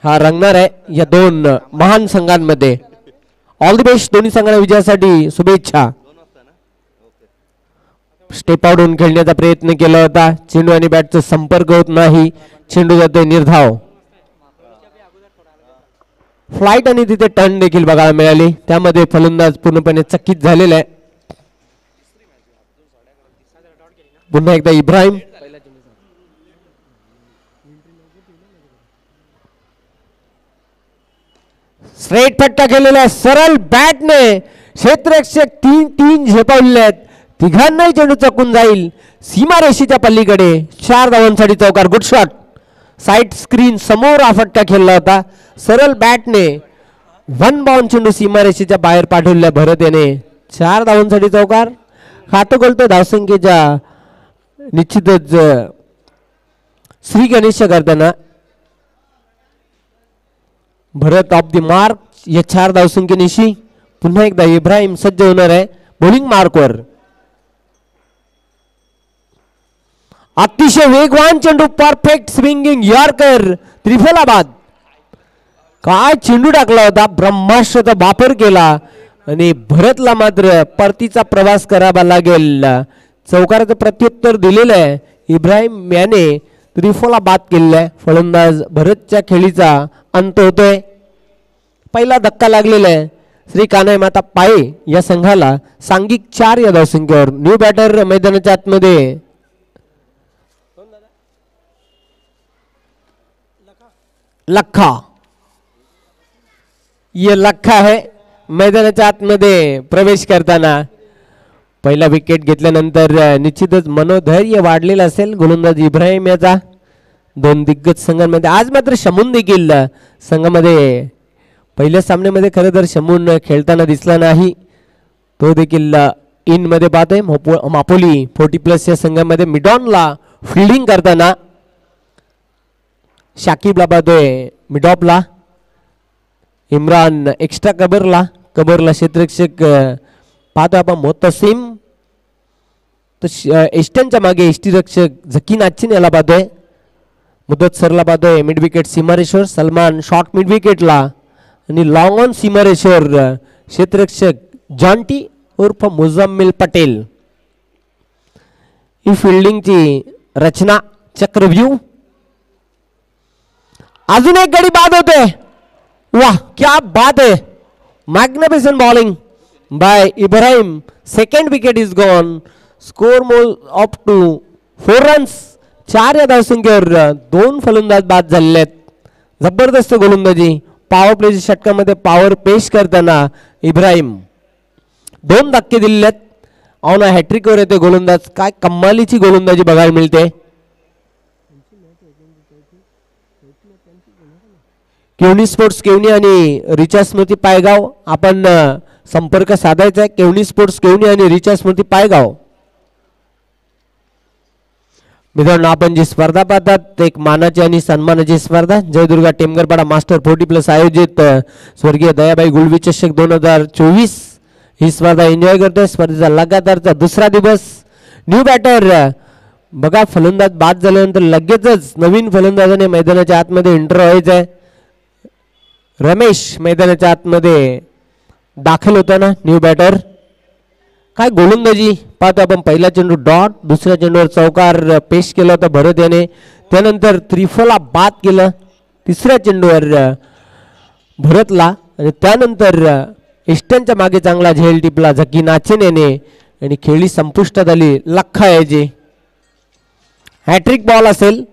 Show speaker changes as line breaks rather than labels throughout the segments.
हा रंगणार आहे या दोन महान संघांमध्ये. ऑल द बेस्ट दोन्ही संघांना विजयासाठी शुभेच्छा. स्टेप आउट होऊन खेळण्याचा प्रयत्न केला होता. चेंडू आणि बॅटचा संपर्क होत नाही. चेंडू जातोय निर्धाव. फ्लाइट आणि तिथे टर्न देखील बघायला मिळाली. त्यामध्ये फलंदाज पूर्णपणे चकित झालेला आहे. पुन्हा एकदा इब्राहिम. स्ट्रेट फटका केलेला आहे. सरळ बॅटने क्षेत्ररक्षक 3 झेपावले आहेत. तिघांनाही चेंडू चकून जाईल सीमारेषेच्या पलीकडे. 4 धावांसाठी चौकार. Good shot. साइड स्क्रीन समोर हा फटका खेळला होता. सरळ बॅटने 1 बाउंड चेंडू सीमारेषेच्या बाहेर पाठवलेला भरत याने. 4 धावांसाठी चौकार. खातं खोलतो धावसंख्येच्या निश्चितच श्री गणेश करताना. भरत ऑफ द मार्क या 4 धावसंख्येनिशी. पुन्हा एकदा इब्राहिम सज्ज होणार आहे बॉलिंग मार्कवर. अतिशय वेगवान चेंडू. Perfect swinging yorker. त्रिफलाबाद. काय चेंडू टाकला होता. ब्रह्मास्त्राचा वापर केला आणि भरतला मात्र परतीचा प्रवास करावा लागेल. चौकाराचं प्रत्युत्तर दिलेलं आहे. इब्राहिम याने त्रिफलाबाद केलेला आहे. फलंदाज भरतच्या खेळीचा अंत होतोय. पहिला धक्का लागलेला आहे श्री कान्हाई माता पाये या संघाला सांघिक 4 या धावसंख्येवर. न्यू बॅटर मैदानाच्या आतमध्ये लखा. ये लखा है मैदानाच्या आतमध्ये प्रवेश करताना. पहिला विकेट घेतल्यानंतर निश्चितच मनोधैर्य वाढलेलं असेल गोलंदाज इब्राहिम याचा. 2 दिग्गज संघांमध्ये आज मात्र शमून देखील संघामध्ये पहिल्या सामन्यामध्ये खरं तर शमून खेळताना दिसला नाही. तो देखील इन मध्ये पाहतोय. मापोली 40+ या संघामध्ये मिडॉनला फिल्डिंग करताना. शाकिबला पाहतोय मिडॉपला. इम्रान एक्स्ट्रा कबरला क्षेत्ररक्षक पाहतोय आपण. मोतसिम तर एस्टनच्या मागे यष्टीरक्षक झकी नाचिन याला पाहतोय. मुदत सरला पाहतोय मिड विकेट सीमारेश्वर. सलमान शॉर्ट मिड विकेटला आणि लॉंग ऑन सीमारेश्वर क्षेत्ररक्षक जॉन्टी उर्फ मुझम्मिल पटेल. ही फिल्डिंगची रचना चक्रव्यूह. अजून एक गडी बाद होते. वाह क्या बात है. Magnificent bowling bye Ibrahim. Second wicket is gone. Score मोल अप टू 4 रन्स. 4 या धावसंख्येवर 2 फलंदाज बाद झालेले आहेत. जबरदस्त गोलंदाजी. पॉवर प्लेच्या षटकामध्ये पॉवर पेश करताना इब्राहिम 2 धक्के दिलेले आहेत. ऑन हॅट्रिकवर येते गोलंदाज. काय कमालीची गोलंदाजी बघायला मिळते. केवनी स्पोर्ट्स केवनी आणि रिचा स्मृती पायगाव आपण संपर्क साधायचा आहे. केवनी स्पोर्ट्स केवनी आणि रिचा स्मृती पायगाव. मित्रांनो आपण जी स्पर्धा पाहतात एक मानाची आणि सन्मानाची स्पर्धा. जयदुर्गा टेमगरपाडा मास्टर 40+ आयोजित स्वर्गीय दयाबाई गुळवी चषक 2024 ही स्पर्धा एन्जॉय करतोय. स्पर्धेचा लगातारचा 2रा दिवस. न्यू बॅटर बघा फलंदाज बाद झाल्यानंतर लगेचच नवीन फलंदाजाने मैदानाच्या आतमध्ये एंटर व्हायचं आहे. रमेश मैदानाच्या आतमध्ये दाखल होताना न्यू बॅटर. काय गोलंदाजी पाहतो आपण. पहिला चेंडू डॉट. दुसऱ्या चेंडूवर चौकार पेश केला होता भरत याने. त्यानंतर त्रिफला बाद केलं 3ऱ्या चेंडूवर भरतला. आणि त्यानंतर इस्टनच्या मागे चांगला झेल टिपला झकी नाचिन याने आणि खेळी संपुष्टात आली. लखा यायचे हॅट्रिक बॉल असेल.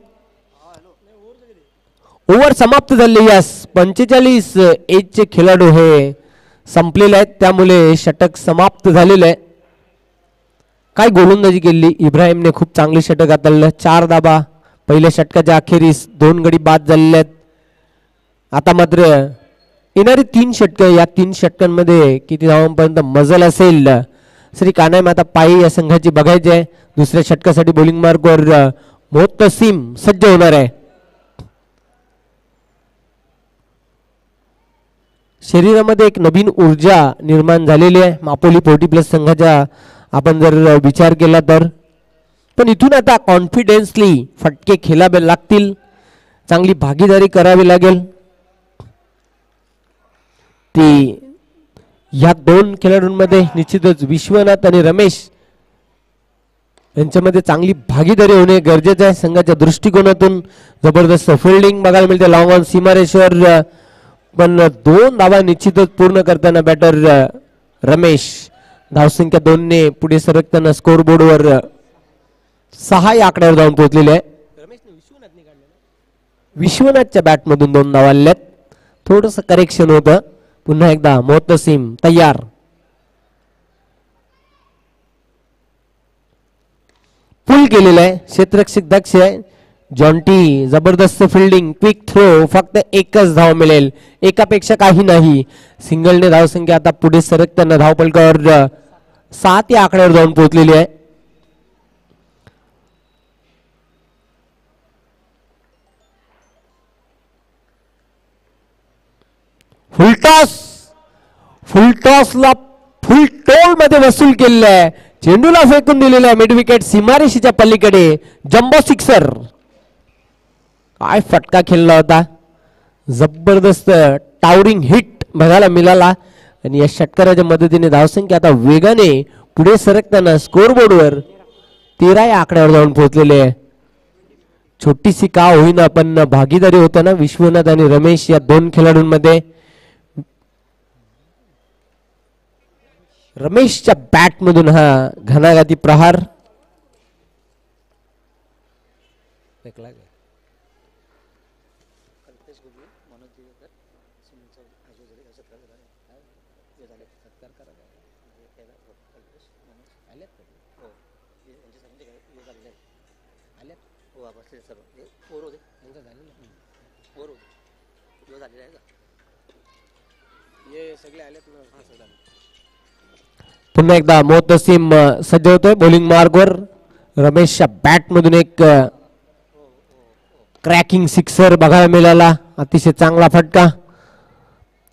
ओव्हर समाप्त झाली. यास 45 एजचे खेळाडू हे संपलेले आहेत. त्यामुळे षटक समाप्त झालेलं आहे. काय गोलंदाजी केली इब्राहिमने. खूप चांगली षटक हाताळलं. 4 धाबा पहिल्या षटकाच्या अखेरीस. 2 गडी बाद झालेले आहेत. आता मात्र येणारी 3 षटकं. या 3 षटकांमध्ये किती धावांपर्यंत मजल असेल श्री कान्हाई माता पाई या संघाची बघायची आहे. दुसऱ्या षटकासाठी बॉलिंग मार्कवर मोहतसिम सज्ज होणार आहे. शरीरामध्ये एक नवीन ऊर्जा निर्माण झालेली आहे मापोली 40+ संघाच्या आपण जर विचार केला तर. पण इथून आता कॉन्फिडेन्सली फटके खेळावे लागतील. चांगली भागीदारी करावी लागेल. ती या दोन खेळाडूंमध्ये निश्चितच विश्वनाथ आणि रमेश यांच्यामध्ये चांगली भागीदारी होणे गरजेचं आहे. संघाच्या दृष्टिकोनातून जबरदस्त फिल्डिंग बघायला मिळते लॉंग ऑन सीमारेश्वर, पण 2 धावा निश्चितच पूर्ण करताना बॅटर रमेश धावसंख्या 2 ने पुढे सरकताना स्कोर बोर्डवर 6 या आकड्यावर जाऊन पोहोचलेले आहे. विश्वनाथच्या बॅटमधून 2 धावा आल्यात. थोडस करेक्शन होतं. पुन्हा एकदा मोहतसीम तयार. पुल केलेला आहे. क्षेत्ररक्षक दक्ष आहे. जॉन्टी जबरदस्त फिल्डिंग, क्विक थ्रो, फक्त एकच धाव मिळेल, एकापेक्षा काही नाही. सिंगलने धावसंख्या आता पुढे सरकताना धावपलकावर 7 या आकड्यावर जाऊन पोहोचलेली आहे. फुलटॉसला फुल टोल मध्ये वसूल केलेला आहे. चेंडूला फेकून दिलेला आहे मिड विकेट सीमारेषेच्या पलीकडे. Jumbo sixer. काय फटका खेळला होता. जबरदस्त टावरिंग हिट बघायला मिळाला आणि या षटकाराच्या मदतीने धावसंख्या आता वेगाने पुढे सरकताना स्कोर बोर्डवर 13 या आकड्यावर जाऊन पोहोचलेले आहे. छोटीशी का होईना पण भागीदारी होताना विश्वनाथ आणि रमेश या 2 खेळाडूंमध्ये. रमेशच्या बॅट मधून हा घणाघाती प्रहार. पुन्हा एकदा मोहतसीम सज्ज होतोय बॉलिंग मार्गवर. रमेशच्या बॅट मधून एक क्रॅकिंग सिक्सर बघायला मिळाला. अतिशय चांगला फटका.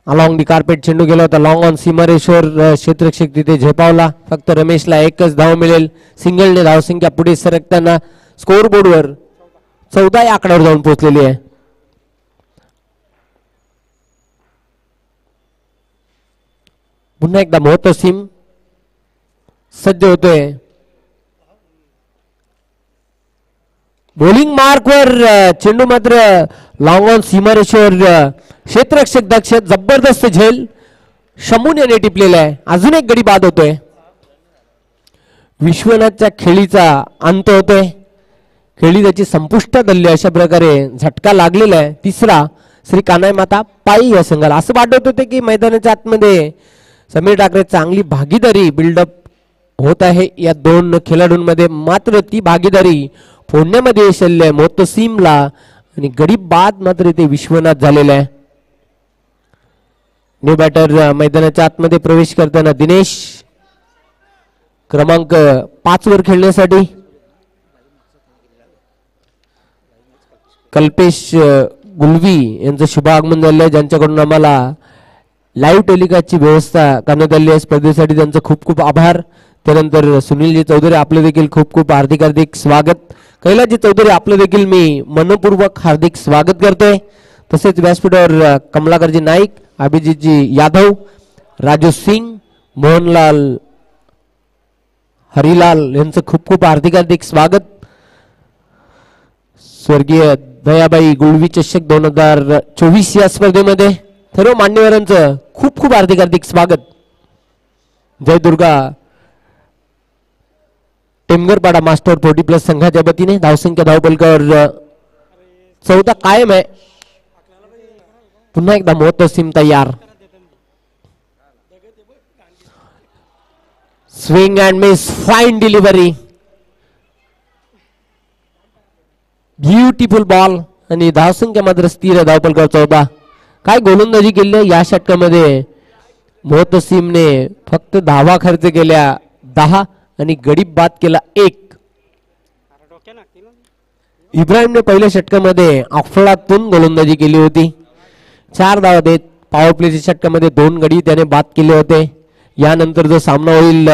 अलॉंग दी कार्पेट चेंडू गेला होता. लॉंग ऑन सीमारेश्वर क्षेत्ररक्षक तिथे झेपावला. फक्त रमेशला एकच धाव मिळेल. सिंगलने धावसंख्या पुढे सरकताना स्कोर बोर्डवर 14 या आकड्यावर जाऊन पोहोचलेली आहे. पुन्हा एकदा मोहतसीम सज्ज होतोय. बॉलिंग मार्कवर चेंडू मात्र लॉंग ऑन सीमारेषेवर क्षेत्ररक्षक दक्ष जबरदस्त झेल शंभून याने टिपलेला आहे. अजून एक गडी बाद होतोय. विश्वनाथच्या खेळीचा अंत होतोय. खेळी त्याची संपुष्टात आली अशा प्रकारे झटका लागलेला आहे. तिसरा श्री कान्हाई माता पायी या संघाला. असं वाटत होते की मैदानाच्या आतमध्ये समीर ठाकरे चांगली भागीदारी बिल्डअप होत आहे या 2 खेळाडूंमध्ये, मात्र ती भागीदारी फोडण्यामध्ये यश आले मोहतसीमला आणि गडी बाद मात्र ते विश्वनाथ झालेला आहे. न्यू बॅटर मैदानाच्या आतमध्ये प्रवेश करताना दिनेश क्रमांक 5 वर खेळण्यासाठी. कल्पेश गुलवी यांचं शुभ आगमन झालं आहे, ज्यांच्याकडून आम्हाला लाईव्ह टेलिकास्टची व्यवस्था करण्यात आली आहे. स्पर्धेसाठी त्यांचं खूप खूप आभार. त्यानंतर सुनीलजी चौधरी आपलं देखील खूप खूप हार्दिक स्वागत. कैलासजी चौधरी आपलं देखील मी मनपूर्वक हार्दिक स्वागत करतोय. तसेच व्यासपीठावर कमलाकरजी नाईक, अभिजितजी यादव, राजू सिंग, मोहनलाल हरिलाल यांचं खूप खूप हार्दिक स्वागत. स्वर्गीय दयाबाई गुळवी चषक 2024 या स्पर्धेमध्ये सर्व मान्यवरांचं खूप खूप हार्दिक स्वागत. जय दुर्गा टेमगरपाडा मास्टर 40+ संघाच्या वतीने धावसंख्या धावपलकावर 14 कायम आहे. पुन्हा एकदा मोहतसीम तयार. Swing and miss, fine delivery, beautiful ball आणि धावसंख्या मात्र स्थिर धावपलकावर 14. काय गोलंदाजी केली या षटकामध्ये. मोहतसीमने फक्त धावा खर्च केल्या 10 आणि गडी बाद केला 1. इब्राहिमने पहिल्या षटकामध्ये अफलातून गोलंदाजी केली होती. 4 धावा देत पॉवर प्लेच्या षटकामध्ये 2 गडी त्याने बाद केले होते. यानंतर जो सामना होईल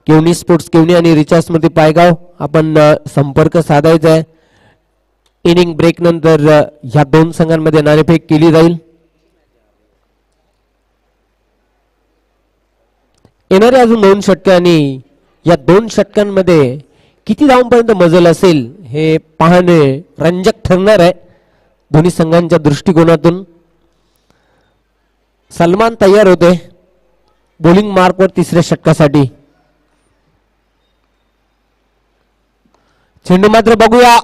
केवनी स्पोर्ट्स केवनी आणि रिचार्ज मध्ये पायगाव, आपण संपर्क साधायचा आहे. इनिंग ब्रेक नंतर ह्या 2 संघांमध्ये नाणेफेक केली जाईल. येणारे अजून 2 षटके आणि या 2 षटकांमध्ये किती धावांपर्यंत मजल असेल हे पाहणे रंजक ठरणार आहे दोन्ही संघांच्या दृष्टिकोनातून. सलमान तयार होते बॉलिंग मार्कवर तिसऱ्या षटकासाठी. चेंडू मात्र बघूया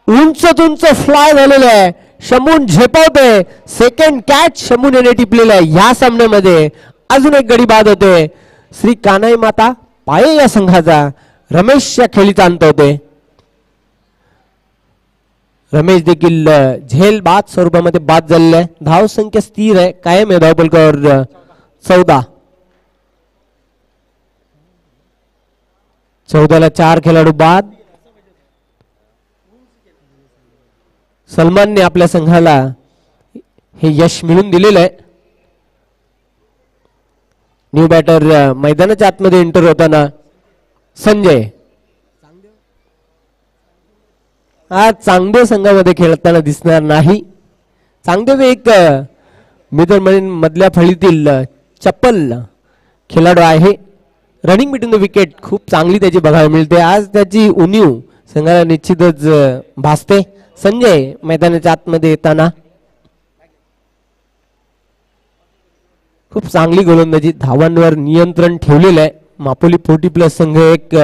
उंच फ्लाय झालेला आहे. शंभून झेपावते सेकंड कॅच शंभून याने टिपलेला आहे. या सामन्यामध्ये अजून एक गडी बाद होते. श्री कान्हाई माता पाये या संघाचा रमेश या खेळीचा अंत होते. रमेश देखील झेल बाद स्वरूपामध्ये बाद झालेला आहे. धाव संख्या स्थिर आहे कायम आहे धावपलकावर 14. 14ला 4 खेळाडू बाद. सलमानने आपल्या संघाला हे यश मिळवून दिलेलं आहे. न्यू बॅटर मैदानाच्या आतमध्ये एंटर होताना संजय आज चांगदेव संघामध्ये खेळताना दिसणार नाही. चांगदेव एक मिडल मधल्या फळीतील चप्पल खेळाडू आहे. रनिंग बिटवीन द विकेट खूप चांगली त्याची बघायला मिळते. आज त्याची उणीव संघाला निश्चितच भासते. संजय मैदानाच्या आतमध्ये येताना खूप चांगली गोलंदाजी धावांवर नियंत्रण ठेवलेलं आहे. मापोली 40+ संघ एक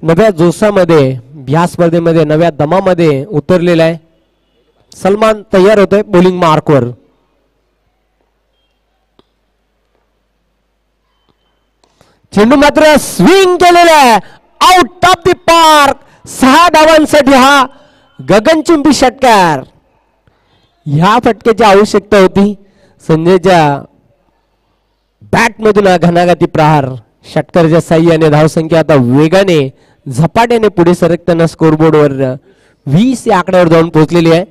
नव्या जोशामध्ये या स्पर्धेमध्ये नव्या दमामध्ये उतरलेला आहे. सलमान तयार होतोय बॉलिंग मार्कवर. चेंडू मात्र स्विंग केलेला आहे आउट ऑफ द पार्क. 6 धावांसाठी हा गगनचुंबी षटकार. ह्या फटक्याची आवश्यकता होती. संजयच्या बॅटमधून हा घणाघाती प्रहार. षटकाराच्या साह्याने धावसंख्या आता वेगाने झपाट्याने पुढे सरकताना स्कोरबोर्डवर 20 या आकड्यावर जाऊन पोहोचलेली आहे.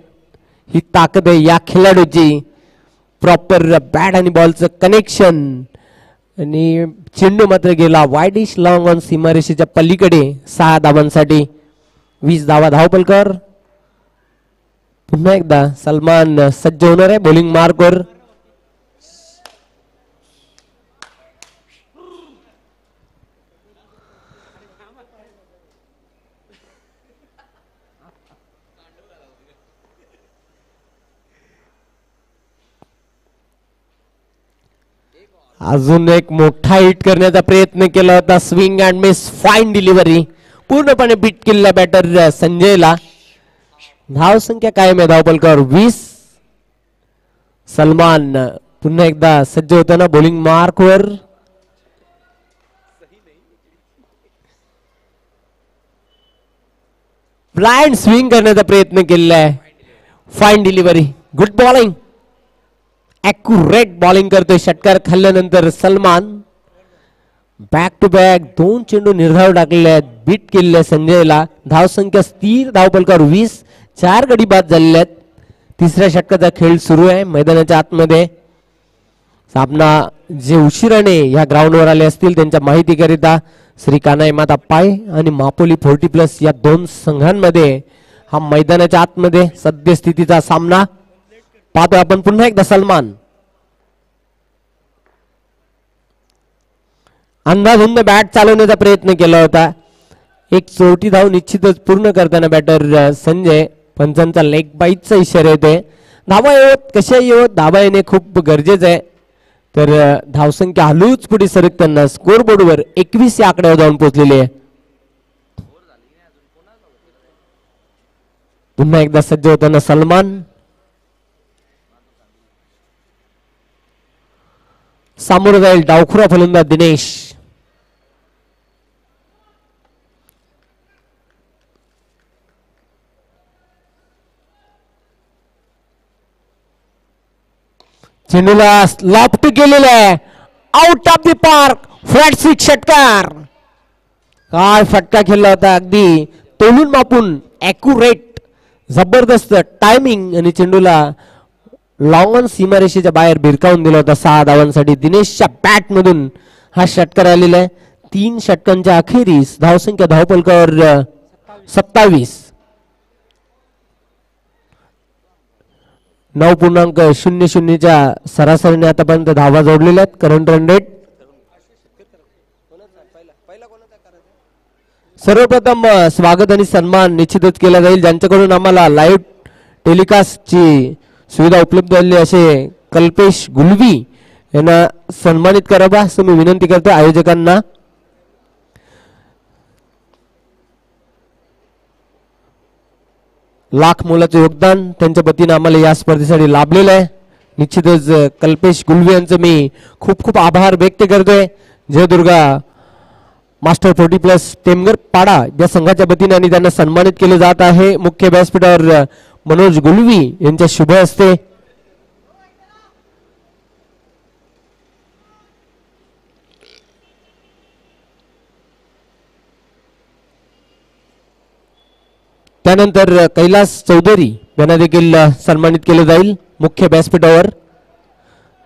ही ताकद आहे या खेळाडूची. प्रॉपर बॅट आणि बॉलचं कनेक्शन आणि चेंडू मात्र गेला वाईडिश लॉंग ऑन सीमारेषेच्या पलीकडे. 6 धावांसाठी 20 धावा धावपलकर. पुन्हा एकदा सलमान सज्ज होणार आहे बॉलिंग मार्कवर. अजून एक मोठा हिट करण्याचा प्रयत्न केला होता. Swing and miss fine delivery. पूर्णपणे बीट केलेला बॅटर संजयला. धाव संख्या कायम आहे धावपलकावर 20. सलमान पुन्हा एकदा सज्ज होताना बॉलिंग मार्कवर. ब्लाइंड स्विंग करण्याचा प्रयत्न केलेला आहे. Fine delivery good bowling. Accurate bowling करतोय षटकार खाल्ल्यानंतर सलमान. बॅक टू बॅक 2 चेंडू निर्धाव टाकलेले आहेत. बीट केलेले संजयला. धावसंख्या स्थिर धावपलकावर 20. 4 गडी बाद झालेले आहेत. तिसऱ्या षटकाचा खेळ सुरू आहे मैदानाच्या आतमध्ये. सामना जे उशिराने या ग्राउंडवर आले असतील त्यांच्या माहितीकरिता श्री कान्हाई माता पाय आणि मापोली 40+ या 2 संघांमध्ये हा मैदानाच्या आतमध्ये सद्यस्थितीचा सामना पाहतो आपण. पुन्हा एकदा सलमान अंधाधुंद बॅट चालवण्याचा प्रयत्न केला होता. एक चोरटी धाव निश्चितच पूर्ण करताना बॅटर संजय. पंचांचा लेग बाईटचा इशारा येतोय. धावा येत कशा येत धावा येणे खूप गरजेचं आहे. तर धावसंख्या हलूच पुढे सरकताना स्कोरबोर्डवर 21 या आकड्यावर जाऊन पोहोचलेली आहे. पुन्हा एकदा सज्ज होताना सलमान. सामोरं जाईल डावखुरा फलंदाज दिनेश. चेंडूला लॉफ्ट केलेला आहे out of the park. Flat 6 षटकार. काय फटका खेळला होता अगदी तोलून मापून. ॲक्युरेट जबरदस्त टायमिंग आणि चेंडूला लॉंग ऑन सीमारेषेच्या बाहेर भिरकावून दिला होता. 6 धावांसाठी दिनेशच्या बॅट मधून हा षटकार आलेला आहे. 3 षटकांच्या अखेरीस धावसंख्या धावपलकावर 27. 9.00 सरासरीने आतापर्यंत धावा जोडलेल्या आहेत. करंट रन रेट सर्वप्रथम स्वागत आणि सन्मान निश्चितच केला जाईल ज्यांच्याकडून आम्हाला लाईव्ह टेलिकास्टची सुविधा उपलब्ध झाली असे कल्पेश गुलवी यांना सन्मानित करावा असं मी विनंती करतो आयोजकांना. लाख मोलाचे योगदान त्यांच्या वतीने आम्हाला या स्पर्धेसाठी लाभलेलं आहे. निश्चितच कल्पेश गुलवी यांचं मी खूप खूप आभार व्यक्त करतोय. जय दुर्गा मास्टर 40+ टेमगर पाडा या संघाच्या वतीने आणि त्यांना सन्मानित केले जात आहे मुख्य व्यासपीठावर मनोज गुलवी यांच्या शुभ हस्ते. त्यानंतर कैलास चौधरी यांना देखील सन्मानित केले जाईल मुख्य व्यासपीठावर.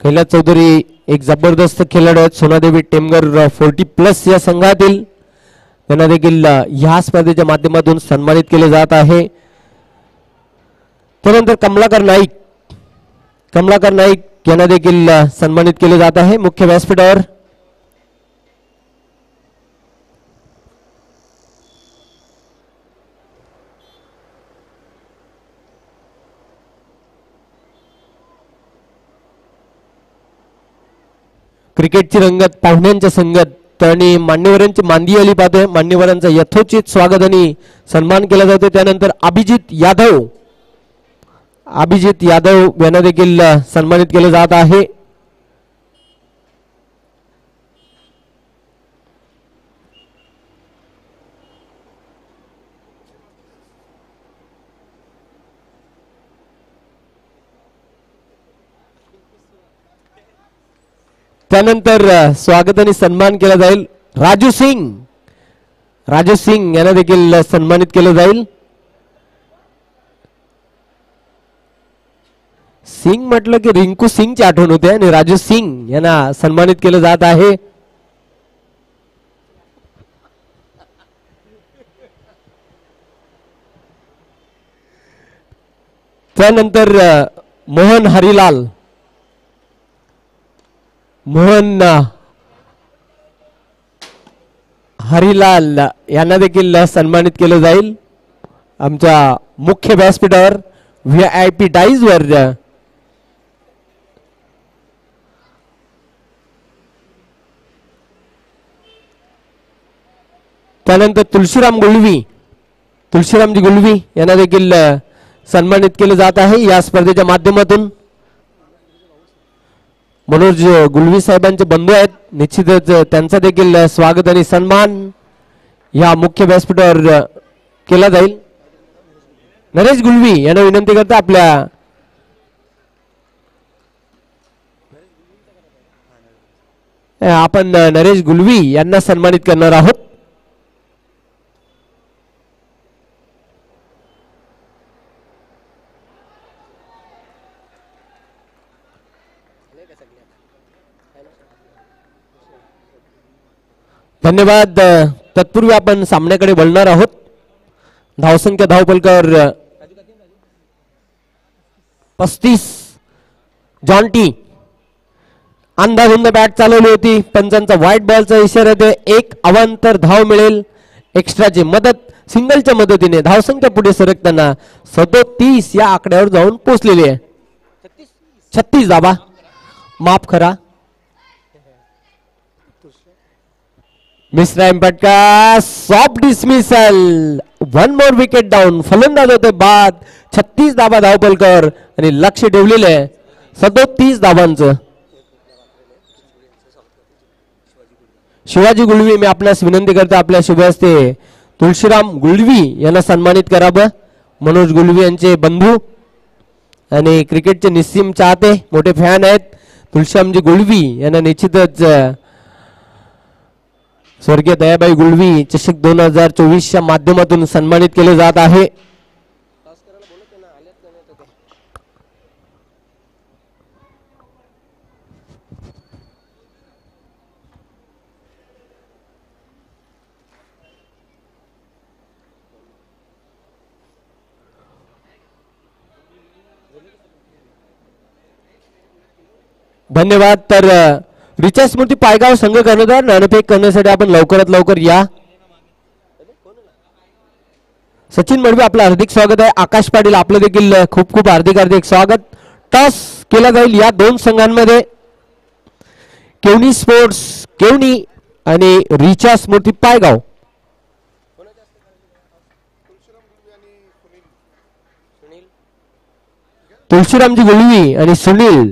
कैलास चौधरी एक जबरदस्त खेळाडू आहेत सोनादेवी टेमगर 40+ या संघातील. त्यांना देखील ह्या स्पर्धेच्या माध्यमातून सन्मानित केले जात आहे. त्यानंतर कमलाकर नाईक यांना देखील सन्मानित केले जात आहे मुख्य व्यासपीठावर. क्रिकेटची रंगत पाहुण्यांच्या संगत आणि मान्यवरांची मांदी आली पाहतोय. मान्यवरांचा यथोचित स्वागत आणि सन्मान केला जातो. त्यानंतर अभिजित यादव यांना देखील सन्मानित केले जात आहे. त्यानंतर स्वागत आणि सन्मान केला जाईल राजू सिंग यांना देखील सन्मानित केलं जाईल. सिंग म्हटलं की रिंकू सिंगची आठवण होते आणि राजू सिंग यांना सन्मानित केलं जात आहे. त्यानंतर मोहन हरिलाल यांना देखील सन्मानित केलं जाईल आमच्या मुख्य व्यासपीठावर VIP डाईज वर. त्यानंतर तुळशीरामजी गुलवी यांना देखील सन्मानित केले जात आहे या स्पर्धेच्या माध्यमातून. मनोज गुलवी साहेबांचे बंधू आहेत. निश्चितच त्यांचा देखील स्वागत आणि सन्मान या मुख्य व्यासपीठावर केला जाईल. नरेश गुलवी यांना विनंती करता आपण नरेश गुलवी यांना सन्मानित करणार आहोत. धन्यवाद. तत्पूर्वी आपण सामन्याकडे वळणार आहोत. धावसंख्या धावपलकर 35. जॉन्टी अंधाधुंद बॅट चालवली होती. पंचांचा व्हाईट बॉलचा इशारा आहे. एक अवांतर धाव मिळेल. एक्स्ट्राची मदत सिंगलच्या मदतीने धावसंख्या पुढे सरकताना 37 या आकड्यावर जाऊन पोहोचलेली आहे. 36 धावा माफ करा. मिस्टर एम्पटका soft dismissal. 1 more wicket down. फलंदाज होते बाद. 36 धावा धावपलकर आणि लक्ष ठेवलेले आहे 37 धावांचं. शिवाजी गुलवी मी आपल्यास विनंती करतो आपल्या शुभ हस्ते तुळशीराम गुलवी यांना सन्मानित करावं. मनोज गुलवी यांचे बंधू आणि क्रिकेटचे निस्सीम चाहते मोठे फॅन आहेत. तुळशीरामजी गुलवी यांना निश्चितच स्वर्गीय दयाबाई गुलवी चषक 2024च्या माध्यमातून सन्मानित केले जात आहे. धन्यवाद. तर रिचा स्मृती पायगाव संघ कर्णधार नाणेफेक करण्यासाठी आपण लवकरात लवकर या. सचिन मडवी आपलं हार्दिक स्वागत आहे. आकाश पाटील आपलं देखील खूप खूप हार्दिक स्वागत. टॉस केला जाईल या दोन संघांमध्ये. केवनी स्पोर्ट्स केवनी आणि रिचा स्मृती पायगाव. तुळशीरामजी गुलवी आणि सुनील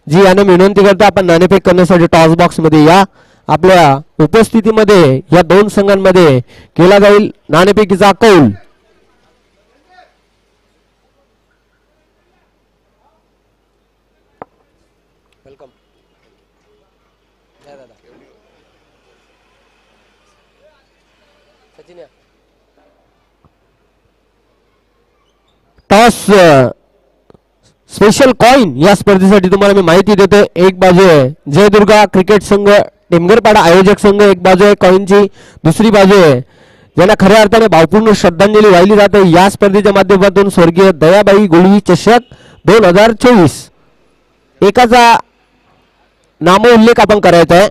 जी यांना विनंती करतो आपण नाणेफेक करण्यासाठी टॉस बॉक्स मध्ये या. आपल्या उपस्थितीमध्ये या दोन संघांमध्ये केला जाईल नाणेफेकीचा कौल. टॉस स्पेशल कॉइन या स्पर्धेसाठी तुम्हाला मी माहिती देतो. एक बाजू आहे जयदुर्गा क्रिकेट संघ टेमगरपाडा आयोजक संघ, एक बाजू आहे कॉइनची, दुसरी बाजू आहे ज्यांना खऱ्या अर्थाने भावपूर्ण श्रद्धांजली वाहिली जाते या स्पर्धेच्या माध्यमातून स्वर्गीय दयाबाई गुळवी चषक 2024. एकाचा नामोल्लेख आपण करायचा आहे.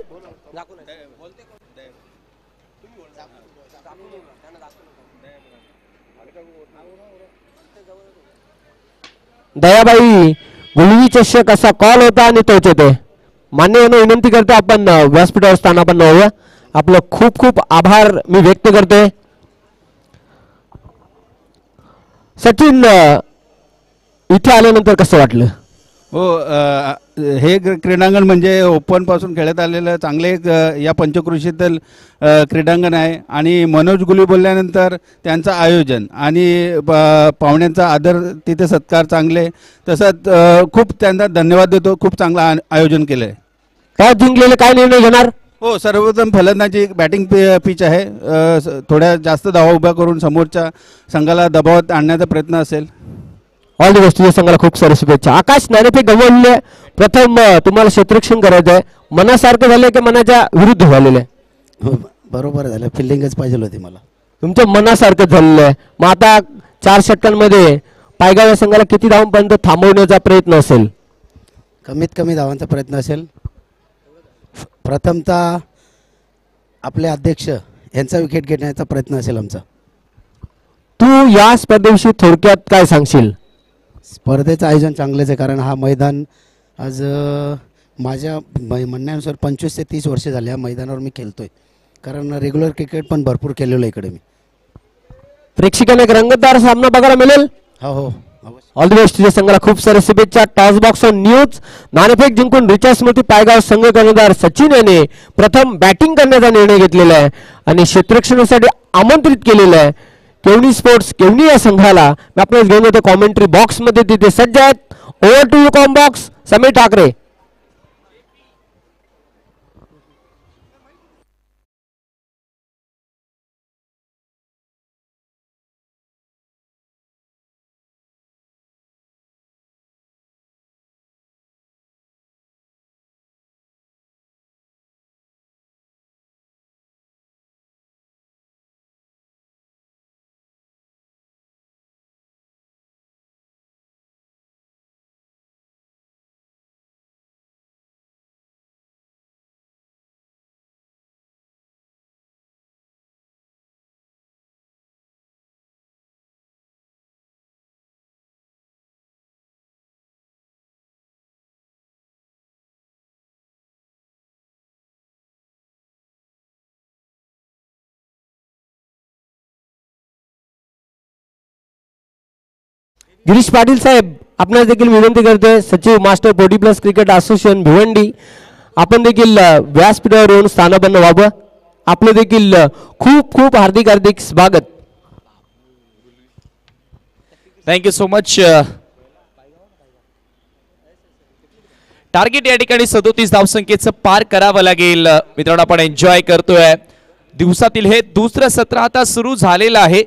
दयाबाई गुळवी चषक असा कॉल होता आणि तोच होते. मान्य विनंती करतो आपण व्यासपीठावर स्थानापन्न होऊया. आपलं खूप खूप आभार मी व्यक्त करतोय. सचिन इथे आल्यानंतर कसं वाटलं?
हो, हे क्रीडांगण म्हणजे ओपन पासून खेळत आलेलं चांगले एक या पंचक्रोशीतील क्रीडांगण आहे. आणि मनोज गुली बोलल्यानंतर त्यांचं आयोजन आणि पाहुण्यांचा आदर तिथे सत्कार चांगले. तसंच खूप त्यांना धन्यवाद देतो. खूप चांगलं आयोजन केलं आहे.
काय जिंकलेले काय निर्णय घेणार?
हो, सर्वप्रथम फलंदाजी बॅटिंग पिच आहे. थोड्या जास्त धावा उभ्या करून समोरच्या संघाला दबावात आणण्याचा प्रयत्न असेल.
All the best. तुझ्या संघाला खूप सारे शुभेच्छा. आकाश नाणेफेक गमवले. प्रथम तुम्हाला क्षेत्ररक्षण करायचं आहे. मनासारखं झालंय की मनाच्या विरुद्ध झालेलं आहे?
बरोबर झालं. फिल्डिंगच पाहिजे होती मला.
तुमच्या मनासारखं झालेलं आहे. मग आता 4 षटकांमध्ये पायगाव या संघाला किती धावांपर्यंत थांबवण्याचा प्रयत्न असेल?
कमीत कमी धावांचा प्रयत्न असेल. प्रथमतः आपले अध्यक्ष यांचा विकेट घेण्याचा प्रयत्न असेल आमचा.
तू या स्पर्धेविषयी थोडक्यात काय सांगशील?
स्पर्धेचं आयोजन चांगलेच आहे. कारण हा मैदान आज माझ्या म्हणण्यानुसार 25 ते 30 वर्षे झाले या मैदानावर मी खेळतोय. कारण रेग्युलर क्रिकेट पण भरपूर केलेलं आहे इकडे मी.
प्रेक्षकांना एक रंगतदार सामना बघायला मिळेल.
हो हो,
ऑल द बेस्ट. तुझ्या संघाला खूप साऱ्या शुभेच्छा. Toss box on news. नाणेफेक जिंकून रिचा स्मृती पायगाव संघ कर्णधार सचिन याने प्रथम बॅटिंग करण्याचा निर्णय घेतलेला आहे आणि क्षेत्ररक्षणासाठी आमंत्रित केलेलं आहे. केवनी स्पोर्ट्स केवनी या संघाला मी आपल्याला घेऊन येतो कॉमेंट्री बॉक्स मध्ये. तिथे सज्ज आहेत. Over to you comm box Sameer Thackeray. Girish Patil साहेब आपणास देखील विनंती करते. सचिव मास्टर 40+ क्रिकेट असोसिएशन भिवंडी आपण देखील व्यासपीठावर येऊन स्थानापन्न व्हावं. आपलं देखील खूप खूप हार्दिक स्वागत.
Thank you so much. टार्गेट या ठिकाणी 37 धावसंख्येचं पार करावं लागेल. मित्रांनो आपण एन्जॉय करतोय. दिवसातील हे दुसरं सत्र आता सुरू झालेलं आहे.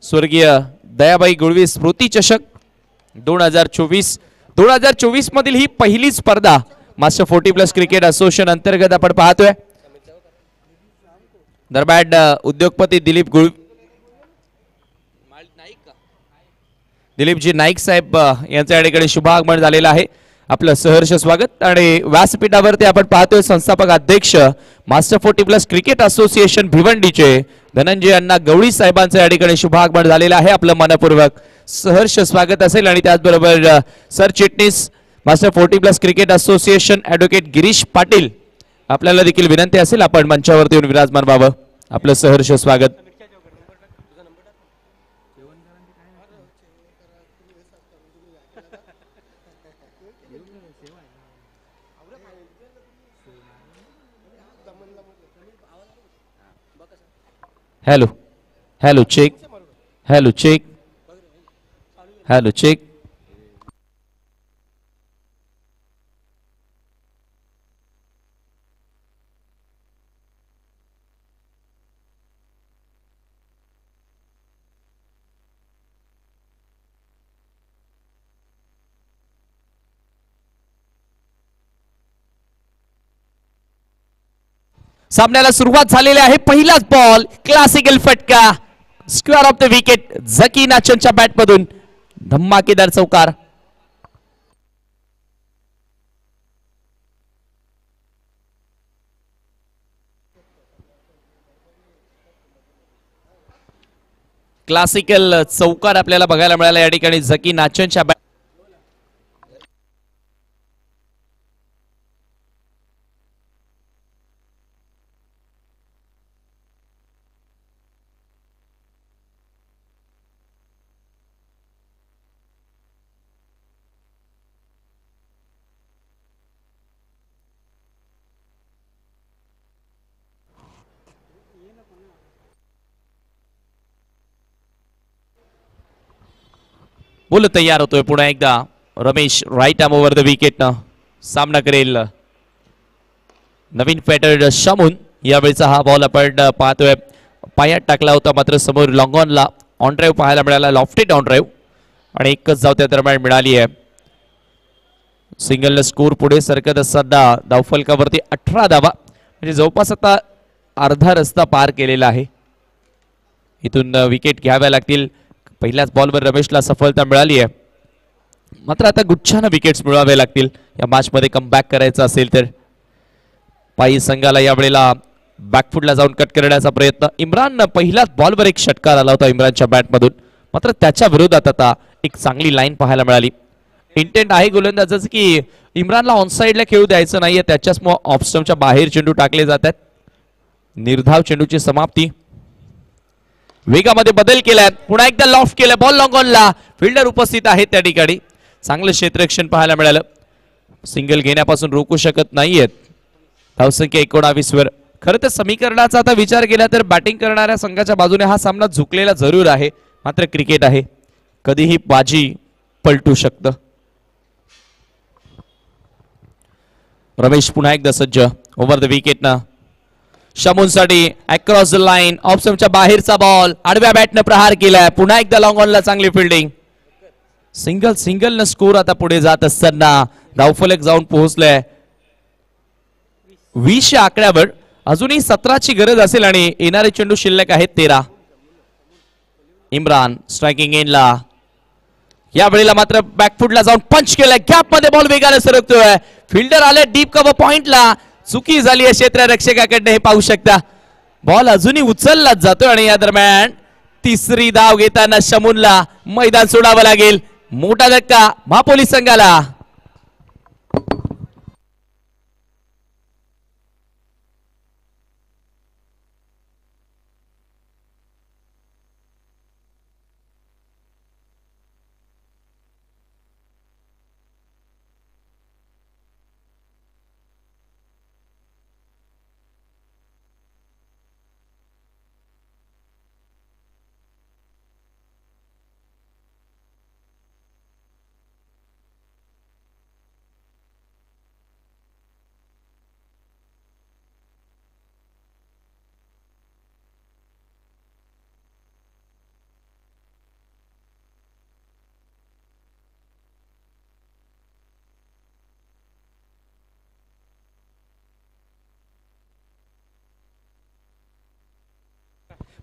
स्वर्गीय दयाबाई गुळवी स्मृती चषक 2024 मधील ही पहिली स्पर्धा मास्टर 40+ क्रिकेट असोसिएशन अंतर्गत आपण पाहतोय. दरम्यान उद्योगपती दिलीपजी नाईक साहेब यांच्या या ठिकाणी शुभागमन झालेलं आहे. आपलं सहर्ष स्वागत. आणि व्यासपीठावरती आपण पाहतोय संस्थापक अध्यक्ष मास्टर 40+ क्रिकेट असोसिएशन भिवंडीचे धनंजय अण्णा गवळी साहेबांचं या ठिकाणी शुभागमन झालेलं आहे. आपलं मनपूर्वक सहर्ष स्वागत असेल. आणि त्याचबरोबर सरचिटणीस master 40+ cricket association advocate Girish Patil आपल्याला देखील विनंती असेल आपण मंचावरती येऊन विराजमान व्हावं. आपलं सहर्ष स्वागत. Hello hello check hello check hello check. सामन्याला सुरुवात झालेली आहे. पहिलाच बॉल क्लासिकल फटका square off the wicket Zaki नाचनच्या बॅट मधून धमाकेदार चौकार. क्लासिकल चौकार आपल्याला बघायला मिळाला या ठिकाणी झकी नाचनच्या बॅट. बोल तयार होतोय पुन्हा एकदा Ramesh. Right arm over the wicket न सामना करेल नवीन फॅटर शमून. यावेळीचा हा बॉल आपण पाहतोय पायात टाकला होता मात्र समोर लॉंग ऑनला ऑन ड्राईव्ह पाहायला मिळाला. लॉफ्टेड ऑन ड्राईव्ह आणि एकच धाव त्या दरम्यान मिळाली आहे. सिंगल स्कोर पुढे सरकत असताना धावफलकावरती 18 धावा म्हणजे जवळपास आता अर्धा रस्ता पार केलेला आहे. इथून विकेट घ्याव्या लागतील. पहिल्याच बॉलवर रमेशला सफलता मिळाली आहे मात्र आता गुच्छानं विकेट्स मिळवावे लागतील या मॅचमध्ये कमबॅक करायचं असेल तर. पायी संघाला यावेळेला बॅकफुटला जाऊन कट करण्याचा प्रयत्न. इम्रान पहिल्याच बॉलवर एक षटकार आला होता इम्रानच्या बॅटमधून मात्र त्याच्या विरोधात आता एक चांगली लाईन पाहायला मिळाली. इंटेंट आहे गोलंदाजाचं की इम्रानला ऑनसाईडला खेळू द्यायचं नाहीये. त्याच्याच ऑफ स्टंपच्या बाहेर चेंडू टाकले जातात. निर्धाव चेंडूची समाप्ती. वेगामध्ये बदल केलाय. पुन्हा एकदा लॉफ्ट केलाय. बॉल लॉंग ऑनला फिल्डर उपस्थित आहेत त्या ठिकाणी. चांगलं क्षेत्ररक्षण पाहायला मिळालं. सिंगल घेण्यापासून रोखू शकत नाहीयेत. धावसंख्या 19 वर. खरं तर समीकरणाचा आता विचार केला तर बॅटिंग करणाऱ्या संघाच्या बाजूने हा सामना झुकलेला जरूर आहे मात्र क्रिकेट आहे कधीही बाजी पलटू शकतं. रमेश पुन्हा एकदा सज्ज ओव्हर द विकेट ना शमूनसाठी अक्रॉस द लाईन ऑफ स्टंपच्या बाहेरचा बॉल आडव्या बॅटनं प्रहार केलाय. पुन्हा एकदा लॉंग ऑनला चांगली फिल्डिंग. सिंगल न स्कोर आता पुढे जात असताना धावफलक जाऊन पोहोचलाय 20 या आकड्यावर. अजूनही 17ची गरज असेल आणि येणारे चेंडू शिल्लक आहेत 13. इम्रान स्ट्रायकिंग एंडला. या वेळेला मात्र बॅकफुटला जाऊन पंच केलाय. गॅप मध्ये बॉल वेगाने सरकतोय. फिल्डर आले डीप कव्हर पॉइंटला. चुकी झाली आहे क्षेत्ररक्षकाकडनं हे पाहू शकता. बॉल अजूनही उचललाच जातोय आणि या दरम्यान तिसरी धाव घेताना शमूनला मैदान सोडावं लागेल. मोठा धक्का महापोलीस संघाला.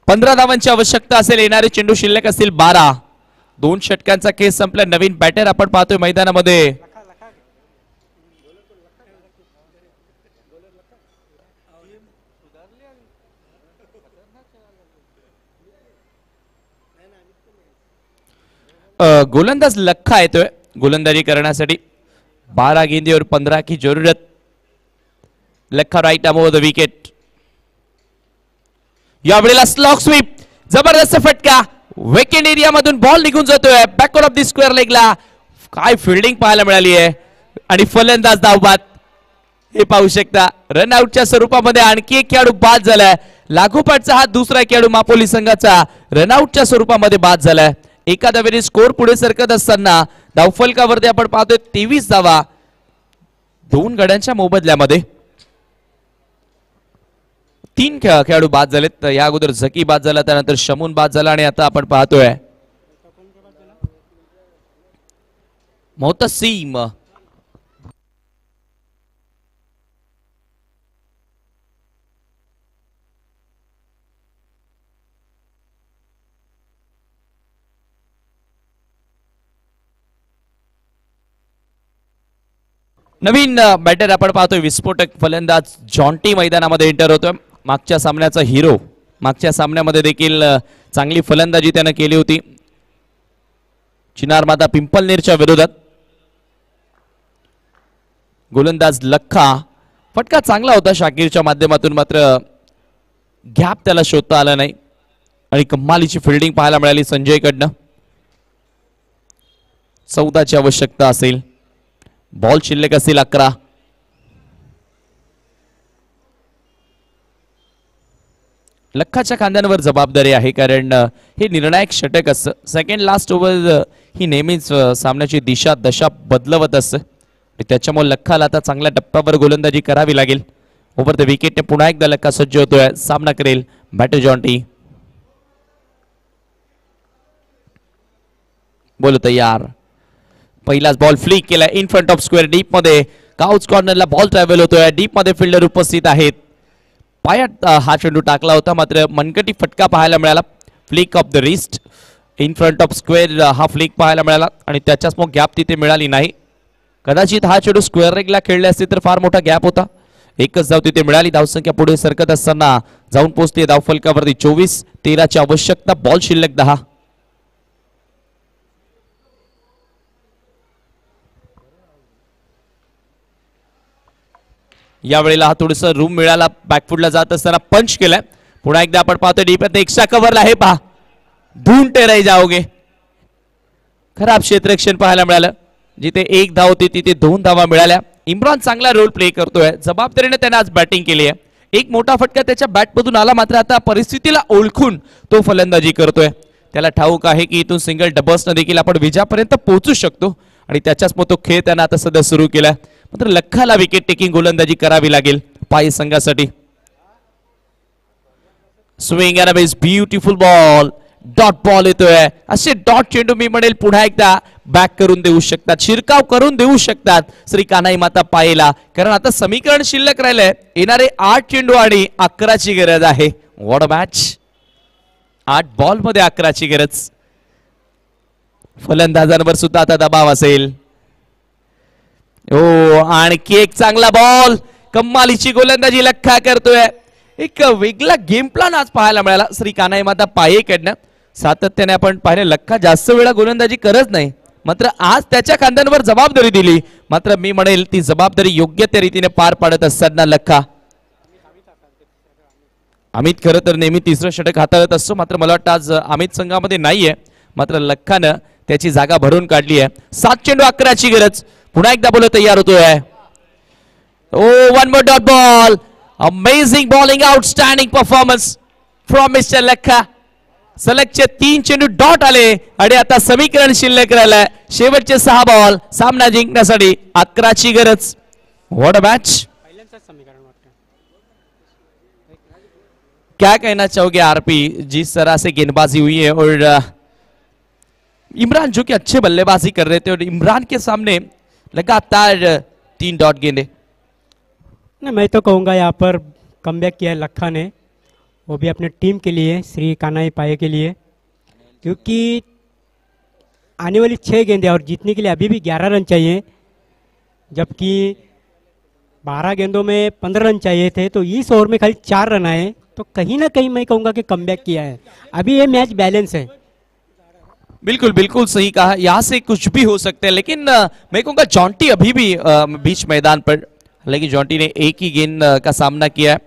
पंधरा धावांची आवश्यकता असेल. येणारे चेंडू शिल्लक असतील 12. 2 षटकांचा खेळ संपला. नवीन बॅटर आपण पाहतोय मैदानामध्ये गोलंदाज लखा येतोय गोलंदाजी करण्यासाठी. 12 गेंदे और 15 की जरूरत. लखा right arm over the wicket. यावेळेला स्लॉग स्वीप, जबरदस्त फटका, विकेट एरिया मधून बॉल निघून जातोय बॅकवर्ड ऑफ द स्क्वेअर लेगला. काय फिल्डिंग पाहायला मिळाली आहे आणि फलंदाज धावबाद हे पाहू शकता. रनआउटच्या स्वरूपामध्ये आणखी एक खेळाडू बाद झालाय. लागोपाठचा हा दुसरा खेळाडू मापोली संघाचा रनआउटच्या स्वरूपामध्ये बाद झालाय. एका धावेने स्कोर पुढे सरकत असताना धावफलकावरती आपण पाहतोय 23 धावा 2 गड्यांच्या मोबदल्यामध्ये. 3 खेळाडू बाद झालेत. या अगोदर झकी बाद झाला, त्यानंतर शमून बाद झाला आणि आता आपण पाहतोय मोहतसीम. नवीन बॅटर आपण पाहतोय विस्फोटक फलंदाज जॉन्टी मैदानामध्ये एंटर होतोय. मागच्या सामन्याचा हिरो. मागच्या सामन्यामध्ये देखील चांगली फलंदाजी त्यानं केली होती चिनार माता पिंपलनेरच्या विरोधात. गोलंदाज लखा. फटका चांगला होता शाकीरच्या माध्यमातून, मात्र गॅप त्याला शोधता आला नाही आणि कमालीची फिल्डिंग पाहायला मिळाली संजयकडनं. 14ची आवश्यकता असेल. बॉल शिल्लक असेल 11. लखाच्या खांद्यांवर जबाबदारी आहे, कारण हे निर्णायक षटक असतं. सेकंड लास्ट ओव्हर ही नेहमीच सामन्याची दिशा दशा बदलवत असतं. त्याच्यामुळे लखाला आता चांगल्या टप्प्यावर गोलंदाजी करावी लागेल. ओव्हर द विकेटने पुन्हा एकदा लखा सज्ज होतोय. सामना करेल बॅटर जॉन्टी. बोलो तयार. पहिलाच बॉल फ्लिक केला in front of square deep मध्ये. काउच कॉर्नरला बॉल ट्रॅव्हल होतोय. डीप मध्ये फिल्डर उपस्थित आहेत. पायात हा चेंडू टाकला होता, मात्र मनकटी फटका पाहायला मिळाला. Flick of the wrist in front of square हा फ्लिक पाहायला मिळाला आणि त्याच्याच मग गॅप तिथे मिळाली नाही. कदाचित हा चेंडू स्क्वेअर लेगला खेळले असते तर फार मोठा गॅप होता. एकच धाव तिथे मिळाली. धावसंख्या पुढे सरकत असताना जाऊन पोहोचते धावफलकावरती 24. 13ची आवश्यकता. बॉल शिल्लक 10. यावेळेला हा थोडंसं रूम मिळाला. बॅकफुटला जात असताना पंच केलाय. पुन्हा एकदा आपण पाहतोय डीप एक्स्ट्रा कव्हरला हे पहा. ढूंढते रही जाओगे. खराब क्षेत्ररक्षण पाहायला मिळालं. जिथे 1 धाव होती तिथे 2 धावा मिळाल्या. इम्रान चांगला रोल प्ले करतोय. जबाबदारीने त्याने आज बॅटिंग केली आहे. एक मोठा फटका त्याच्या बॅटमधून आला, मात्र आता परिस्थितीला ओळखून तो फलंदाजी करतोय. त्याला ठाऊक आहे की इथून सिंगल डबल्सनं देखील आपण विजयापर्यंत पोहोचू शकतो आणि त्याच्याच मग तो खेळ त्यानं आता सध्या सुरू केलाय. मात्र लखाला विकेट टेकिंग गोलंदाजी करावी लागेल पाय संघासाठी. Swing and a beautiful ball. Dot ball येतोय. असे डॉट चेंडू मी म्हणेल पुन्हा एकदा बॅक करून देऊ शकतात, शिरकाव करून देऊ शकतात श्री कान्हाई माता पायेला. कारण आता समीकरण शिल्लक राहिलंय. येणारे 8 चेंडू आणि 11ची गरज आहे. What a match. 8 बॉल मध्ये 11ची गरज. फलंदाजांवर सुद्धा आता दबाव असेल. हो, आणखी एक चांगला बॉल. कमालीची गोलंदाजी लखा करतोय. एक वेगळा गेम प्लॅन आज पाहायला मिळाला श्री कान्हाई माता पायेकडनं. सातत्याने आपण पाहिले लखा जास्त वेळा गोलंदाजी करत नाही, मात्र आज त्याच्या खांद्यांवर जबाबदारी दिली. मात्र मी म्हणेल ती जबाबदारी योग्य त्या रीतीने पार पाडत असताना लखा. अमित खरं तर नेहमी तिसरं षटक हाताळत असतो, मात्र मला वाटतं आज अमित संघामध्ये नाहीये. मात्र लखानं त्याची जागा भरून काढली आहे. 7 चेंडू 11ची गरज. पुन्हा एकदा बोलत तयार होतोय. Oh, 1 more dot ball. Amazing bowling, outstanding performance from mister Lakha. सलगचे 3 चेंडू डॉट आले आणि आता समीकरण शिल्लक राहिलंय. शेवटचे 6 बॉल सामना जिंकण्यासाठी 11ची गरज. What a match. क्या कहना चाहोगे आरपी, जिस तरह से गेंदबाजी हुई है और इमरान जो कि अच्छे बल्लेबाजी कर रहे थे और इमरान के सामने लगातार 3 डॉट गेंदे.
नहीं, मैं तो कहूँगा यहाँ पर कमबैक किया है लखा ने, वो भी अपने टीम के लिए, श्री कान्हाई पाये के लिए, क्योंकि आने वाली 6 गेंदें और जीतने के लिए अभी भी 11 रन चाहिए, जबकि 12 गेंदों में 15 रन चाहिए थे. तो इस ओवर में खाली 4 रन आए, तो कहीं ना कहीं मैं कहूँगा कि कमबैक किया है. अभी ये मैच बैलेंस है.
बिल्कुल बिल्कुल सही कहा, यहाँ से कुछ भी हो सकता है, लेकिन मैं कहूँगा जॉन्टी अभी भी बीच मैदान पर, हालांकि जॉन्टी ने एक ही गेंद का सामना किया है।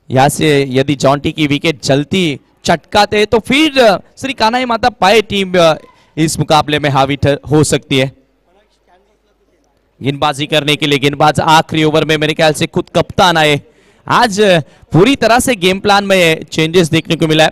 यहाँ से यदि जॉन्टी की विकेट जल्दी चटकाते तो फिर श्री कान्हाई माता पाए टीम इस मुकाबले में हावी हो सकती है। गेंदबाजी करने के लिए गेंदबाज आखिरी ओवर में मेरे ख्याल से खुद कप्तान आए। आज पूरी तरह से गेम प्लान में चेंजेस देखने को मिला है।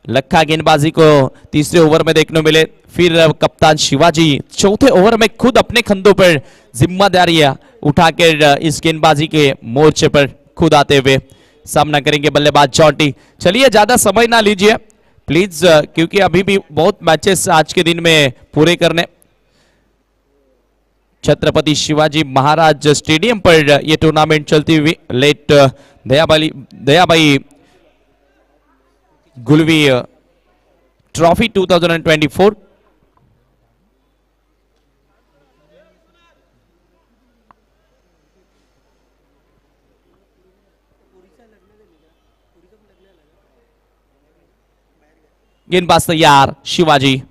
लखा गेंदबाजी को तीसरे ओवर में देखने को मिले, फिर कप्तान शिवाजी चौथे ओवर में खुद अपने कंधों पर जिम्मेदारियां उठाकर इस गेंदबाजी के मोर्चे पर खुद आते हुए सामना करेंगे बल्लेबाज जॉन्टी। चलिए ज्यादा समय ना लीजिए प्लीज, क्योंकि अभी भी बहुत मैचेस आज के दिन में पूरे करने। छत्रपति शिवाजी महाराज स्टेडियम पर यह टूर्नामेंट चलती हुई लेट दयाबाई गुलवी ट्रॉफी 2024। गेंदबाज तैयार, शिवाजी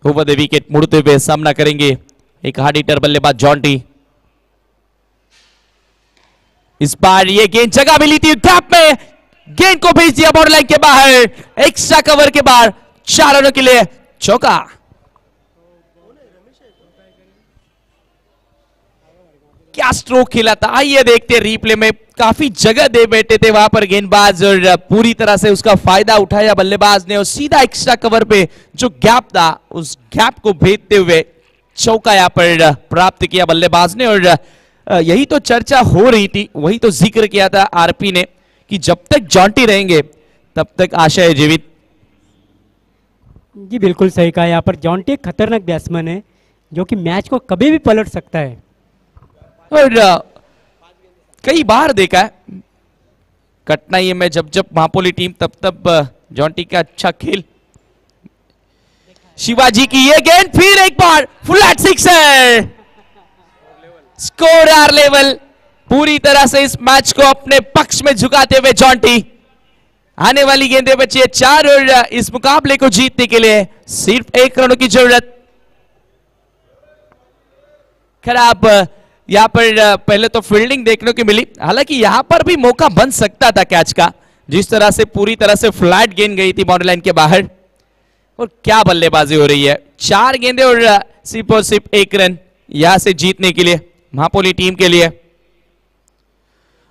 ओवर द विकेट मुड़ते हुए सामना करेंगे एक हार्ड हिटर बल्लेबाज जॉन्टी। इस बार ये गेंद जगह मिली थी गैप में, गेंद को भेज दिया बॉर्डर लाइन के बाहर, एक्स्ट्रा कवर के बाद 4 रनों के लिए चौका। क्या स्ट्रोक खेला था, आइए देखते रिप्ले में। काफी जगह दे बैठे थे वहां पर गेंदबाज और पूरी तरह से उसका फायदा उठाया बल्लेबाज ने और सीधा एक्स्ट्रा कवर पे जो गैप था उस गैप को भेजते हुए चौका यहां पर प्राप्त किया बल्लेबाज ने। और यही तो चर्चा हो रही थी, वही तो जिक्र किया था आरपी ने कि जब तक जॉन्टी रहेंगे तब तक आशा है जीवित।
जी बिल्कुल सही कहा, यहाँ पर जॉन्टी एक खतरनाक बैट्समैन है जो कि मैच को कभी भी पलट सकता है।
और कई बार देखा है कठिनाई में जब जब महापोली टीम तब जॉन्टी का अच्छा खेल। शिवाजी की ये गेंद फिर एक बार flat sixer, score are level. पूरी तरह से इस मैच को अपने पक्ष में झुकाते हुए जॉन्टी। आने वाली गेंदें बची है 4 और इस मुकाबले को जीतने के लिए सिर्फ 1 रनों की जरूरत। खराब यहां पर पहले तो फील्डिंग देखने को मिली, हालांकि यहां पर भी मौका बन सकता था कैच का, जिस तरह से पूरी तरह से फ्लैट गेंद गई थी बाउंड्री लाइन के बाहर। और क्या बल्लेबाजी हो रही है, 4 गेंदें और सिर्फ 1 रन यहां से जीतने के लिए महापोली टीम के लिए।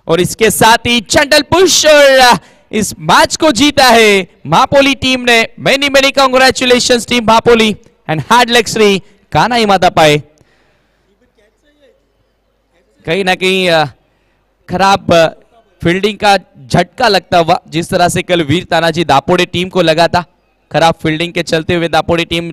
और इसके साथ ही चंडल पुश और इस मैच को जीता है महापोली टीम ने। Many many congratulations team Mahapoli and hard luck Shri Kanhai माता पाए। कहीं ना कहीं खराब फील्डिंग का झटका लगता हुआ, जिस तरह से कल वीर तानाजी दापोड़े टीम को लगा था, खराब फील्डिंग के चलते हुए दापोड़े टीम